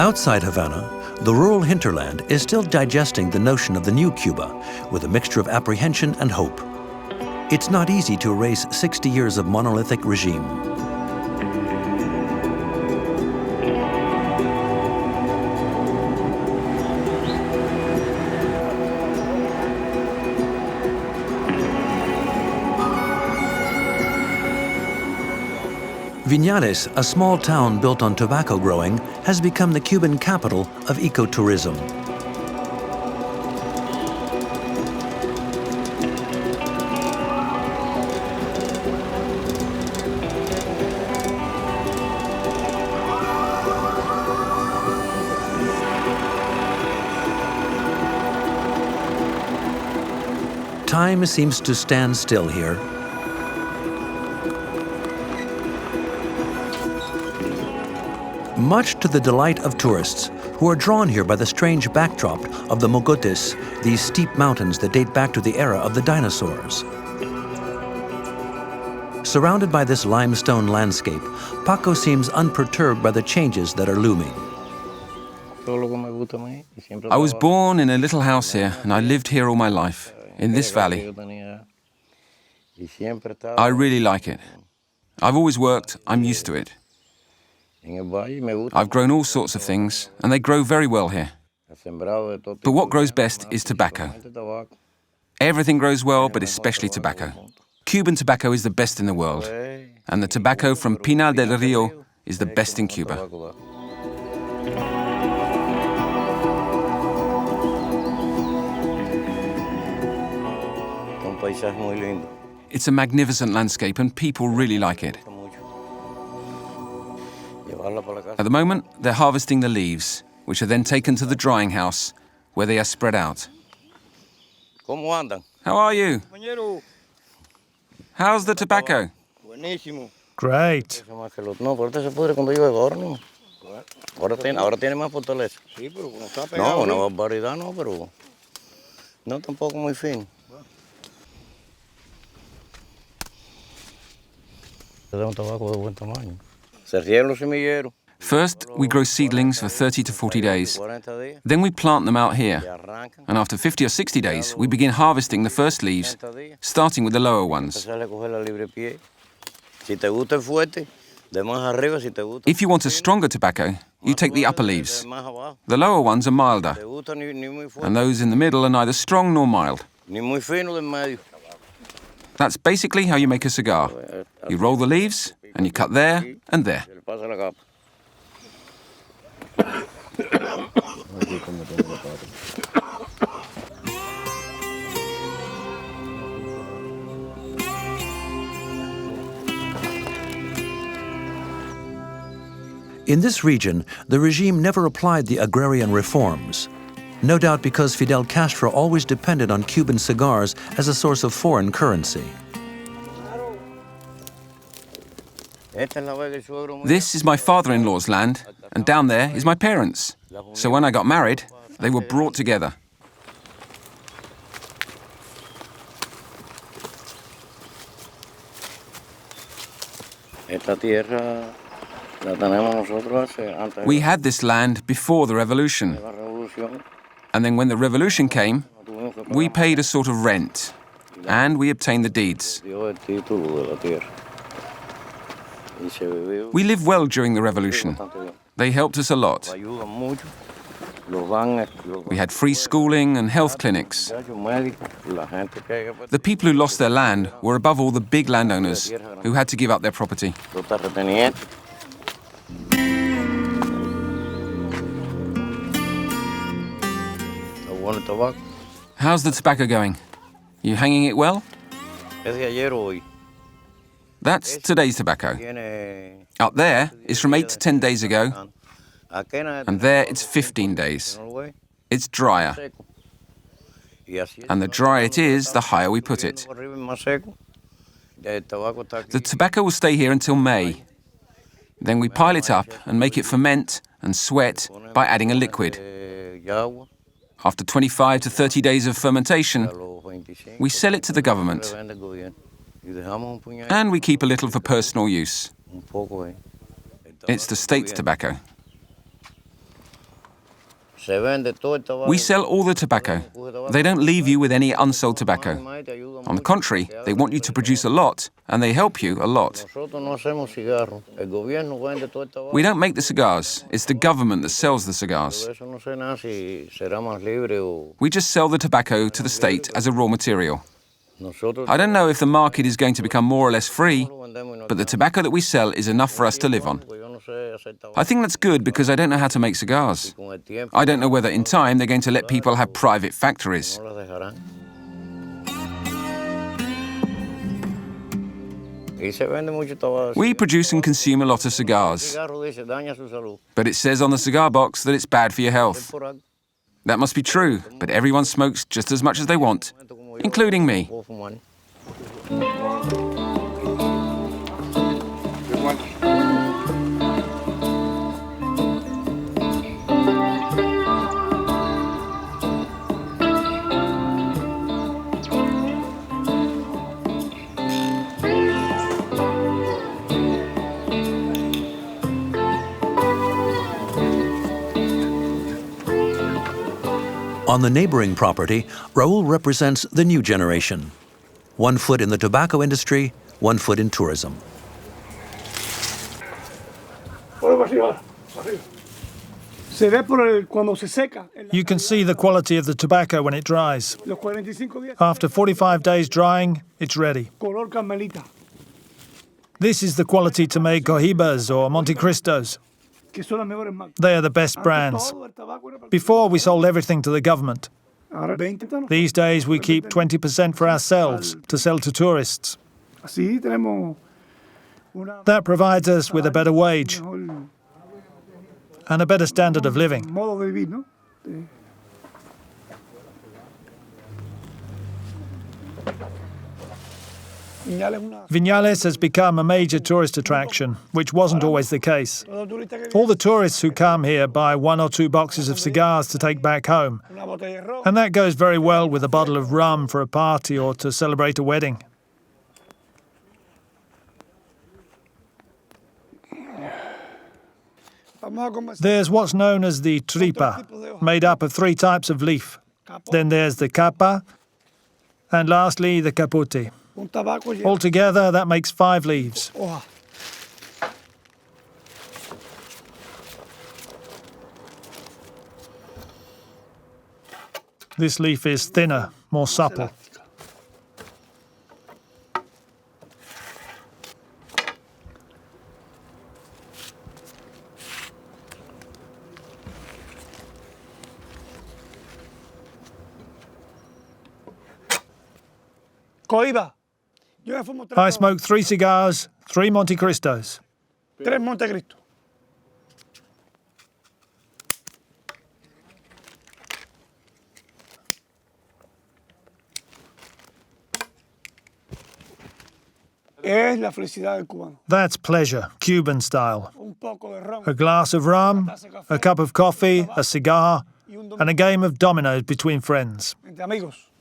Outside Havana, the rural hinterland is still digesting the notion of the new Cuba with a mixture of apprehension and hope. It's not easy to erase 60 years of monolithic regime. Viñales, a small town built on tobacco growing, has become the Cuban capital of ecotourism. Time seems to stand still here. Much to the delight of tourists, who are drawn here by the strange backdrop of the Mogotes, these steep mountains that date back to the era of the dinosaurs. Surrounded by this limestone landscape, Paco seems unperturbed by the changes that are looming. I was born in a little house here, and I lived here all my life, in this valley. I really like it. I've always worked, I'm used to it. I've grown all sorts of things, and they grow very well here. But what grows best is tobacco. Everything grows well, but especially tobacco. Cuban tobacco is the best in the world, and the tobacco from Pinar del Rio is the best in Cuba. It's a magnificent landscape, and people really like it. At the moment, they're harvesting the leaves, which are then taken to the drying house, where they are spread out. How are you? How's the tobacco? Great. First, we grow seedlings for 30 to 40 days. Then we plant them out here. And after 50 or 60 days, we begin harvesting the first leaves, starting with the lower ones. If you want a stronger tobacco, you take the upper leaves. The lower ones are milder, and those in the middle are neither strong nor mild. That's basically how you make a cigar. You roll the leaves, and you cut there and there. In this region, the regime never applied the agrarian reforms, no doubt because Fidel Castro always depended on Cuban cigars as a source of foreign currency. This is my father-in-law's land, and down there is my parents'. So when I got married, they were brought together. We had this land before the revolution. And then when the revolution came, we paid a sort of rent, and we obtained the deeds. We lived well during the revolution. They helped us a lot. We had free schooling and health clinics. The people who lost their land were above all the big landowners who had to give up their property. How's the tobacco going? You hanging it well? That's today's tobacco. Up there is from 8 to 10 days ago, and there it's 15 days. It's drier. And the drier it is, the higher we put it. The tobacco will stay here until May. Then we pile it up and make it ferment and sweat by adding a liquid. After 25 to 30 days of fermentation, we sell it to the government. And we keep a little for personal use. It's the state's tobacco. We sell all the tobacco. They don't leave you with any unsold tobacco. On the contrary, they want you to produce a lot, and they help you a lot. We don't make the cigars. It's the government that sells the cigars. We just sell the tobacco to the state as a raw material. I don't know if the market is going to become more or less free, but the tobacco that we sell is enough for us to live on. I think that's good because I don't know how to make cigars. I don't know whether in time they're going to let people have private factories. We produce and consume a lot of cigars, but it says on the cigar box that it's bad for your health. That must be true, but everyone smokes just as much as they want, including me. On the neighboring property, Raul represents the new generation. 1 foot in the tobacco industry, 1 foot in tourism. You can see the quality of the tobacco when it dries. After 45 days drying, it's ready. This is the quality to make Cohibas or Monte Cristos. They are the best brands. Before, we sold everything to the government. These days, we keep 20% for ourselves to sell to tourists. That provides us with a better wage and a better standard of living. Viñales has become a major tourist attraction, which wasn't always the case. All the tourists who come here buy 1 or 2 boxes of cigars to take back home, and that goes very well with a bottle of rum for a party or to celebrate a wedding. There's what's known as the tripa, made up of 3 types of leaf. Then there's the capa, and lastly the capote. Altogether, that makes 5 leaves. This leaf is thinner, more supple. I smoked 3 cigars, 3 Monte Cristos. 3 Monte Cristo. Es la felicidad del cubano. That's pleasure, Cuban style. A glass of rum, a cup of coffee, a cigar, and a game of dominoes between friends. Entre amigos.